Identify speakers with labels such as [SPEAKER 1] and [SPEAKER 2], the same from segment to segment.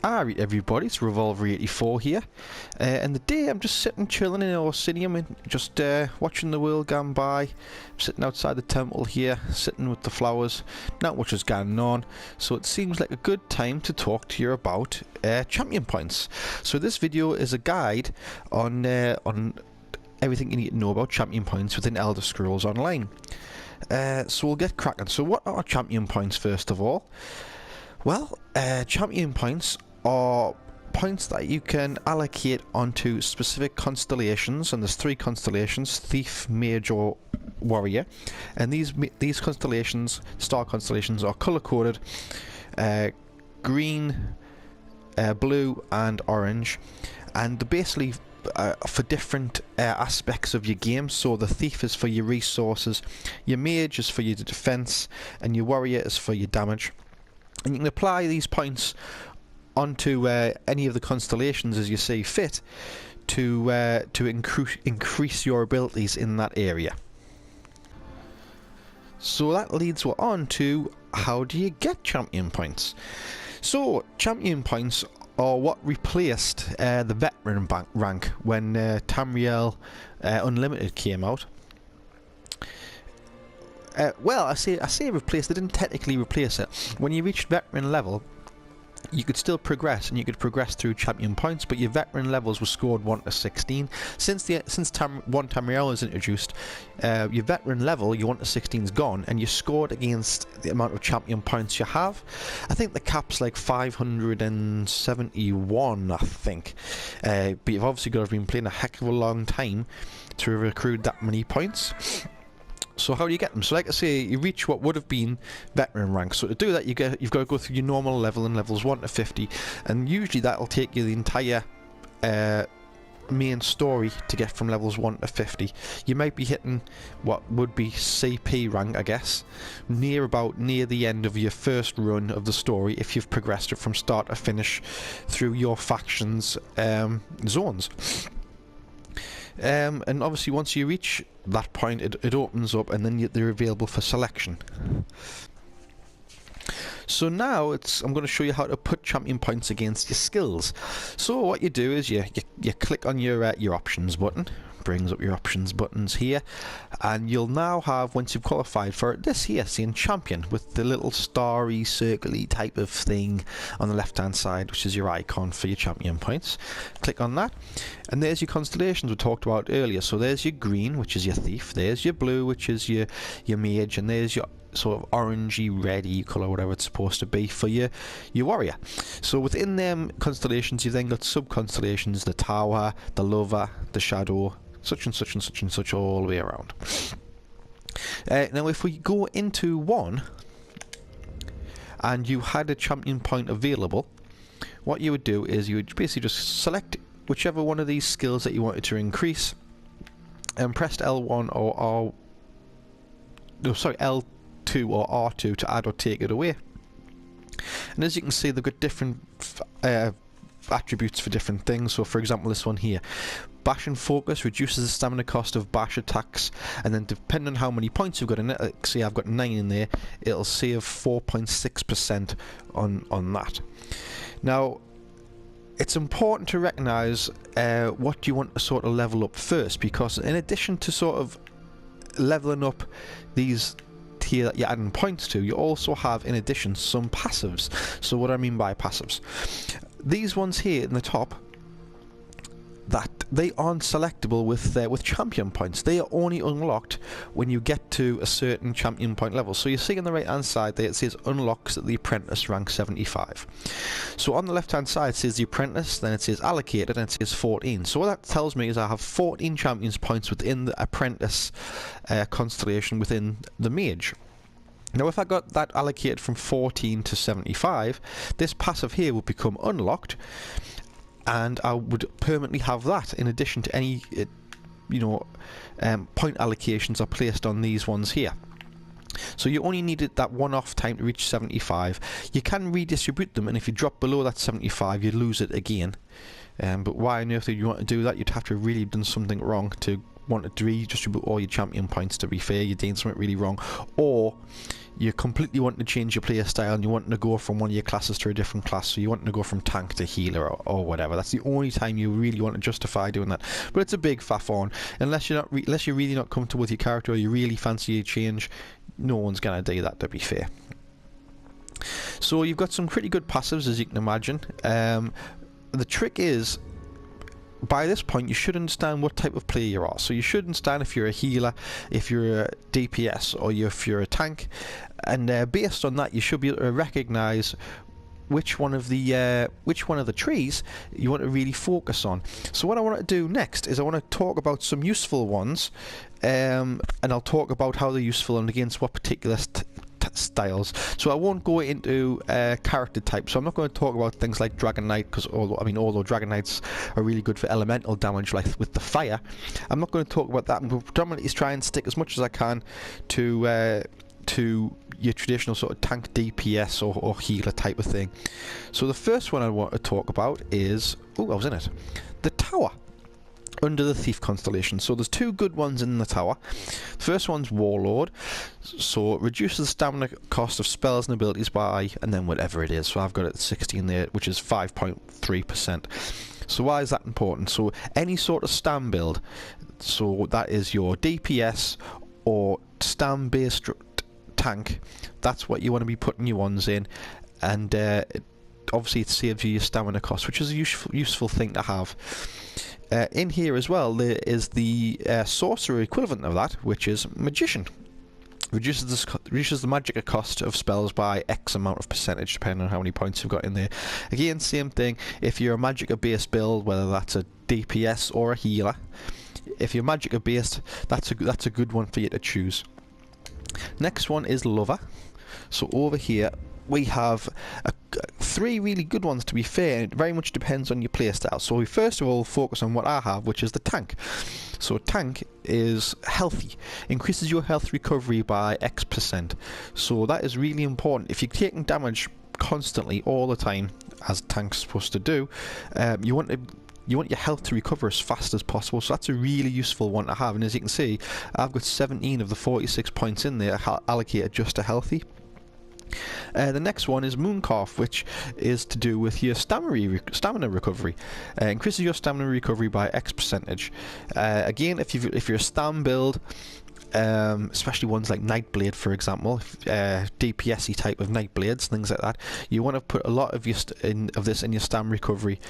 [SPEAKER 1] Alright everybody, it's Revolver84 here, and today I'm just sitting chilling in Orsinium and just watching the world gone by. I'm sitting outside the temple here, sitting with the flowers, not much is going on, so it seems like a good time to talk to you about champion points. So this video is a guide on everything you need to know about champion points within Elder Scrolls Online. So we'll get cracking. So what are champion points first of all? Well, champion points are points that you can allocate onto specific constellations, and there's three constellations: Thief, Mage or Warrior, and these constellations, star constellations, are color-coded green, blue and orange, and they're basically for different aspects of your game. So the Thief is for your resources, your Mage is for your defense, and your Warrior is for your damage. And you can apply these points onto any of the constellations as you see fit to increase your abilities in that area. So that leads us on to how do you get champion points. So champion points are what replaced the veteran rank when Tamriel Unlimited came out. Well, I say replace. They didn't technically replace it. When you reached veteran level, you could still progress, and you could progress through champion points, but your veteran levels were scored 1 to 16. Since Tamriel was introduced, your veteran level, your 1 to 16 is gone, and you're scored against the amount of champion points you have. I think the cap's like 571, I think. But you've obviously got to have been playing a heck of a long time to recruit that many points. So how do you get them? So like I say, you reach what would have been veteran rank. So to do that, you've got to go through your normal level and levels 1 to 50, and usually that'll take you the entire main story to get from levels 1 to 50. You might be hitting what would be CP rank, I guess, near the end of your first run of the story if you've progressed it from start to finish through your faction's zones. And obviously once you reach that point, it opens up, and then they're available for selection. So now I'm going to show you how to put champion points against your skills. So what you do is you click on your options button. Brings up your options buttons here, and you'll now have, once you've qualified for it, this here saying champion with the little starry circly type of thing on the left hand side, which is your icon for your champion points. Click on that, and there's your constellations we talked about earlier. So there's your green, which is your Thief, there's your blue, which is your Mage, and there's your sort of orangey reddy colour, whatever it's supposed to be, for your Warrior. So within them constellations, you've then got sub constellations: the Tower, the Lover, the Shadow, such and such and such and such, all the way around. Now if we go into one and you had a champion point available, what you would do is you would basically just select whichever one of these skills that you wanted to increase, and pressed L1 or L2 or R2 to add or take it away. And as you can see, they've got different attributes for different things. So for example, this one here, Bash and Focus reduces the stamina cost of bash attacks, and then depending on how many points you've got in it, like say I've got 9 in there, it'll save 4.6% on that. Now it's important to recognise what you want to sort of level up first, because in addition to sort of leveling up these here that you're adding points to, you also have in addition some passives. So what I mean by passives, these ones here in the top, that they aren't selectable with champion points. They are only unlocked when you get to a certain champion point level. So you see on the right hand side there, it says unlocks at the apprentice rank 75. So on the left hand side it says the apprentice, then it says allocated, and it says 14. So what that tells me is I have 14 champions points within the apprentice constellation within the Mage. Now if I got that allocated from 14 to 75, this passive here would become unlocked, and I would permanently have that in addition to any point allocations are placed on these ones here. So you only needed that one-off time to reach 75. You can redistribute them, and if you drop below that 75 you lose it again. But why on earth would you want to do that? You'd have to have really done something wrong to want to redistribute all your champion points, to be fair, you're doing something really wrong. Or you completely want to change your player style and you want to go from one of your classes to a different class, so you want to go from tank to healer or whatever. That's the only time you really want to justify doing that. But it's a big faff on. Unless you're really not comfortable with your character, or you really fancy a change, no one's going to do that, to be fair. So you've got some pretty good passives, as you can imagine. The trick is, by this point you should understand what type of player you are. So you should understand if you're a healer, if you're a DPS, or if you're a tank, and based on that you should be able to recognise which one of the trees you want to really focus on. So what I want to do next is I want to talk about some useful ones, and I'll talk about how they're useful and against what particular styles. So I won't go into character type, so I'm not going to talk about things like Dragon Knight, because although Dragon Knights are really good for elemental damage, like with the fire, I'm not going to talk about that. I'm predominantly try and stick as much as I can to your traditional sort of tank, DPS or healer type of thing. So the first one I want to talk about is, I was in it, the Tower under the Thief constellation. So there's two good ones in the Tower. The first one's Warlord, so it reduces the stamina cost of spells and abilities by, and then whatever it is, so I've got it at 16 there, which is 5.3%. So why is that important? So any sort of stam build, so that is your DPS or stam based tank, that's what you want to be putting your ones in, and obviously it saves you your stamina cost, which is a useful thing to have. In here as well there is the sorcerer equivalent of that, which is Magician. Reduces the magic cost of spells by X amount of percentage, depending on how many points you've got in there. Again, same thing, if you're a magicka based build, whether that's a DPS or a healer, if you're magicka based, that's a good one for you to choose. Next one is Lover. So over here we have three really good ones, to be fair. It very much depends on your playstyle. So we first of all focus on what I have, which is the tank. So tank is healthy, increases your health recovery by X%. So that is really important. If you're taking damage constantly all the time, as tank's supposed to do, you want your health to recover as fast as possible, so that's a really useful one to have. And as you can see, I've got 17 of the 46 points in there allocated just to healthy. The next one is Mooncalf, which is to do with your stamina recovery. Increases your stamina recovery by X%. Again, if you're a stam build, especially ones like Nightblade, for example, DPS-y type of Nightblades, things like that, you want to put a lot of this in your stam recovery,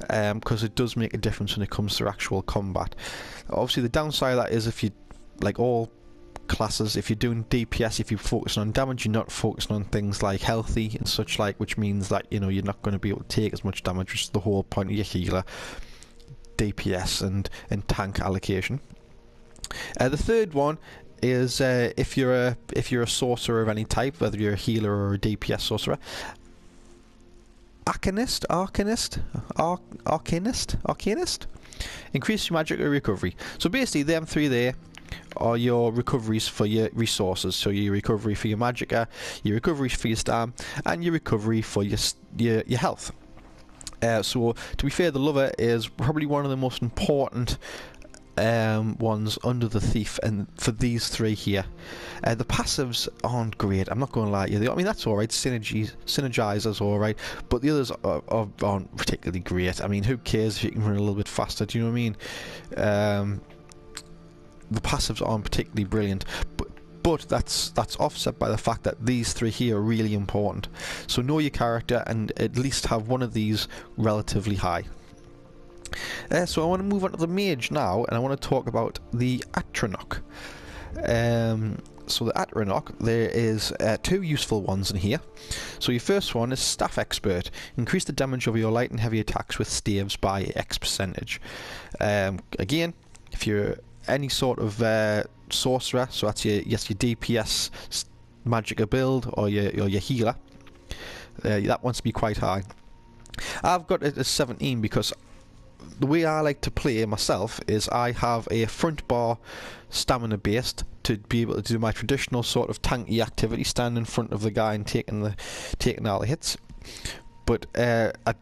[SPEAKER 1] because it does make a difference when it comes to actual combat. Obviously, the downside of that is, if you, like all classes, if you're doing DPS, if you're focusing on damage, you're not focusing on things like healthy and such like, which means that you're not going to be able to take as much damage, which is the whole point of your healer, DPS and tank allocation. The third one is if you're a sorcerer of any type, whether you're a healer or a DPS sorcerer, Arcanist. Increase your magic recovery. So basically, them three there are your recoveries for your resources. So your recovery for your magicka, your recovery for your stam, and your recovery for your health. So to be fair, the Lover is probably one of the most important ones under the Thief, and for these three here, the passives aren't great, I'm not going to lie to you. I mean, that's alright, synergizers alright, but the others aren't particularly great. I mean, who cares if you can run a little bit faster, do you know what I mean? The passives aren't particularly brilliant, but that's offset by the fact that these three here are really important. So know your character and at least have one of these relatively high. So I want to move on to the mage now, and I want to talk about the Atronach. So the Atronach, there is two useful ones in here. So your first one is Staff Expert. Increase the damage of your light and heavy attacks with staves by X%. Again, if you're any sort of sorcerer, so that's your DPS magicka build or your healer, that wants to be quite high. I've got it as 17 because the way I like to play myself is I have a front bar stamina based to be able to do my traditional sort of tanky activity, stand in front of the guy and taking all the hits. But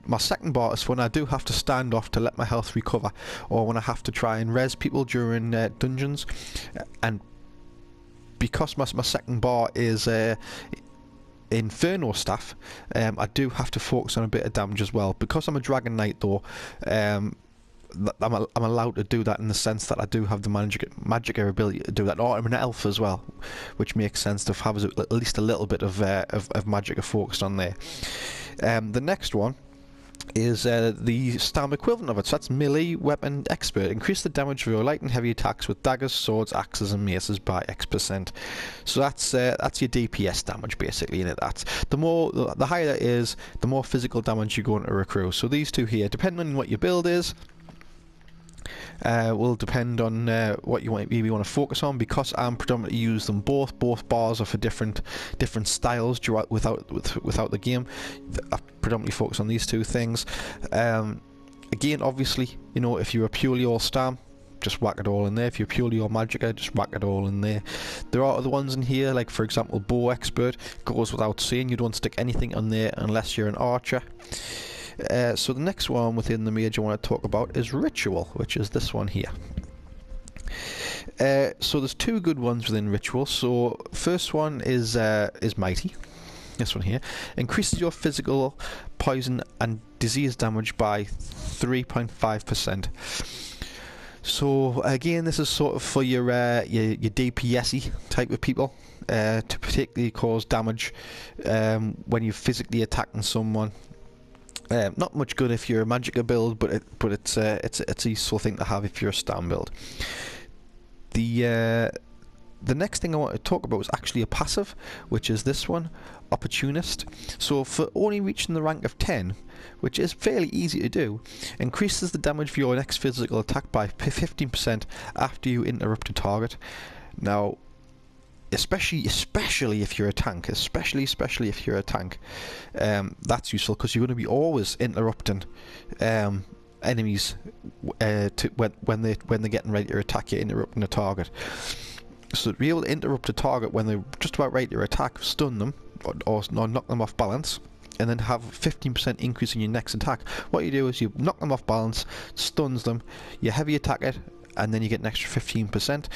[SPEAKER 1] my second bar is when I do have to stand off to let my health recover, or when I have to try and res people during dungeons. And because my second bar is Inferno staff, I do have to focus on a bit of damage as well. Because I'm a Dragon Knight though, I'm allowed to do that in the sense that I do have the magic ability to do that. Or I'm an elf as well, which makes sense to have at least a little bit of magic focused on there. The next one is the stam equivalent of it. So that's melee weapon expert. Increase the damage of your light and heavy attacks with daggers, swords, axes and maces by X%. So that's your DPS damage basically in it. That's the higher that is, the more physical damage you're going to accrue. So these two here, depending on what your build is, will depend on what you maybe want to focus on. Because I'm predominantly use them both bars are for different styles without the game. I predominantly focus on these two things. Again, obviously, you know, if you're a purely all stam, just whack it all in there. If you're purely all magicka, just whack it all in there. There are other ones in here, like for example bow expert. Goes without saying, you don't stick anything on there unless you're an archer. So the next one within the mage I want to talk about is ritual, which is this one here. So there's two good ones within ritual. So first one is mighty. This one here increases your physical, poison and disease damage by 3.5%. So again, this is sort of for your DPS-y type of people, to particularly cause damage when you're physically attacking someone. Not much good if you're a magicka build, but it's a useful thing to have if you're a stam build. The next thing I want to talk about is actually a passive, which is this one, Opportunist. So for only reaching the rank of 10, which is fairly easy to do, increases the damage for your next physical attack by 15% after you interrupt a target. Now, especially if you're a tank, especially if you're a tank, that's useful because you're going to be always interrupting enemies when they're getting ready to attack you, interrupting a target. So to be able to interrupt a target when they're just about ready to attack, stun them or knock them off balance, and then have 15% increase in your next attack. What you do is you knock them off balance, stuns them, you heavy attack it, and then you get an extra 15%.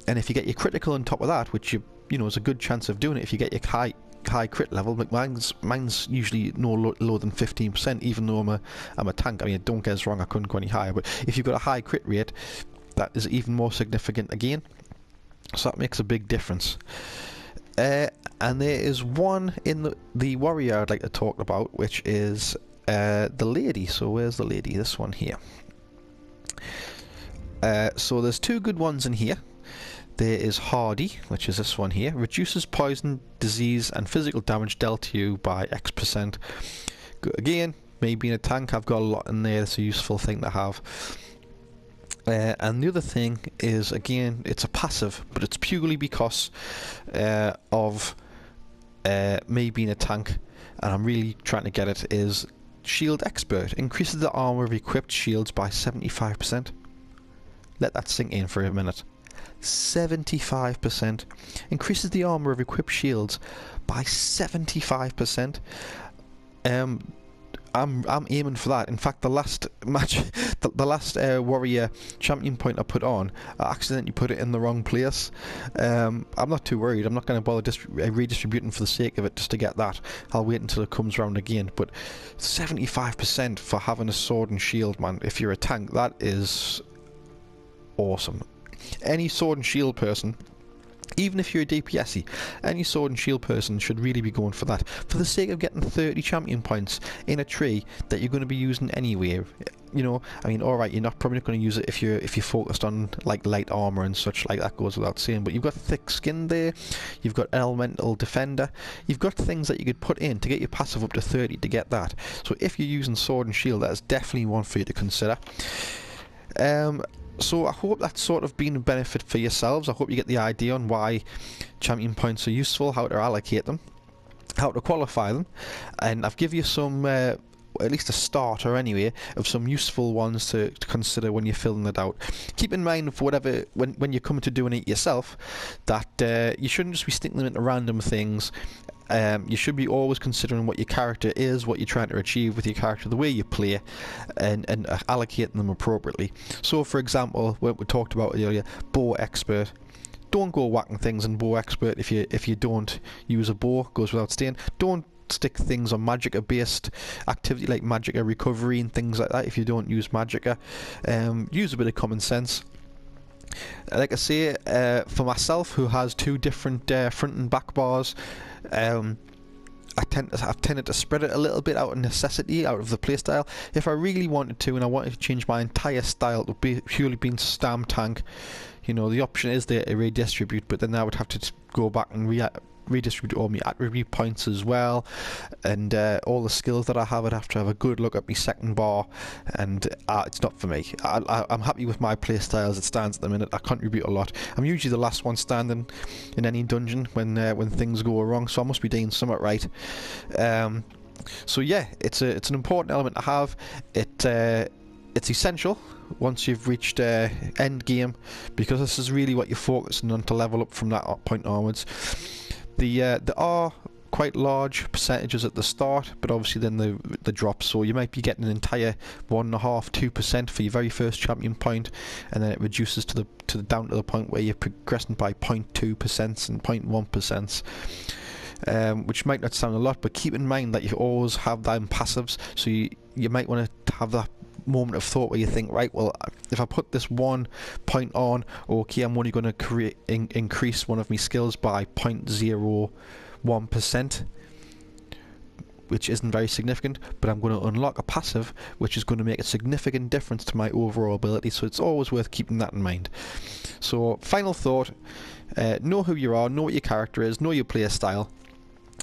[SPEAKER 1] And if you get your critical on top of that, which you know is a good chance of doing it if you get your high crit level, like mine's usually no lower than 15%, even though I'm a tank. I mean, don't get us wrong, I couldn't go any higher, but if you've got a high crit rate, that is even more significant again. So that makes a big difference. And there is one in the warrior I'd like to talk about, which is the lady. So where's the lady? This one here. So there's two good ones in here. There is Hardy, which is this one here. Reduces poison, disease and physical damage dealt to you by X%. Again, maybe in a tank I've got a lot in there. It's a useful thing to have. And the other thing is, again, it's a passive, but it's purely because of me being a tank, and I'm really trying to get it, is Shield Expert. Increases the armor of equipped shields by 75%. Let that sink in for a minute. 75%. Increases the armor of equipped shields by 75%. I'm aiming for that. In fact, the last match, the last warrior champion point I put on, I accidentally put it in the wrong place. I'm not too worried. I'm not going to bother redistributing for the sake of it just to get that. I'll wait until it comes round again. But 75% for having a sword and shield, man. If you're a tank, that is awesome. Any sword and shield person, even if you're a DPS-y, any sword and shield person should really be going for that, for the sake of getting 30 champion points in a tree that you're going to be using anyway. You know, I mean, alright, you're not probably not going to use it if you're focused on like light armor and such, like that goes without saying, but you've got thick skin there, you've got elemental defender, you've got things that you could put in to get your passive up to 30 to get that. So if you're using sword and shield, that is definitely one for you to consider. So I hope that's sort of been a benefit for yourselves. I hope you get the idea on why champion points are useful, how to allocate them, how to qualify them, and I've given you some, at least a starter anyway, of some useful ones to consider when you're filling it out. Keep in mind, for whatever, when you're coming to doing it yourself, that you shouldn't just be sticking them into random things You should be always considering what your character is, what you're trying to achieve with your character, the way you play, and allocating them appropriately. So for example, what we talked about earlier, bow expert. Don't go whacking things in bow expert if you don't use a bow, goes without saying. Don't stick things on magicka based activity like magicka recovery and things like that if you don't use magicka. Use a bit of common sense. Like I say, for myself, who has two different front and back bars, I've tended to spread it a little bit out of necessity, out of the playstyle. If I really wanted to, and I wanted to change my entire style to be purely being stam tank, you know, the option is there to redistribute, but then I would have to go back and redistribute all my attribute points as well, and all the skills that I have. I'd have to have a good look at my second bar, and it's not for me. I'm happy with my playstyle as it stands at the minute. I contribute a lot. I'm usually the last one standing in any dungeon when things go wrong, so I must be doing something right. So yeah, it's an important element to have. It's essential once you've reached end game, because this is really what you're focusing on to level up from that point onwards. There are quite large percentages at the start, but obviously then the drop, so you might be getting an entire 1.5–2% for your very first champion point, and then it reduces down to the point where you're progressing by 0.2% and 0.1%. Which might not sound a lot, but keep in mind that you always have them passives, so you might want to have that moment of thought where you think, right, well, if I put this 1 point on, okay, I'm only going to increase one of my skills by 0.01%, which isn't very significant, but I'm going to unlock a passive which is going to make a significant difference to my overall ability, so it's always worth keeping that in mind. So final thought, know who you are, know what your character is, know your player style,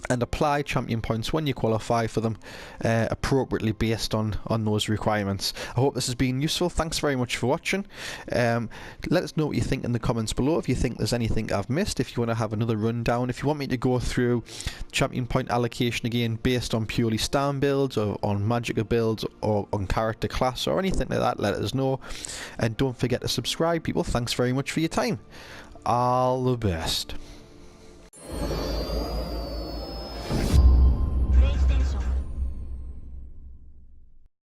[SPEAKER 1] and apply champion points when you qualify for them appropriately based on those requirements. I hope this has been useful. Thanks very much for watching. Let us know what you think in the comments below, if you think there's anything I've missed, if you want to have another rundown, if you want me to go through champion point allocation again based on purely stam builds or on magicka builds or on character class or anything like that, let us know. And don't forget to subscribe, people. Thanks very much for your time. All the best.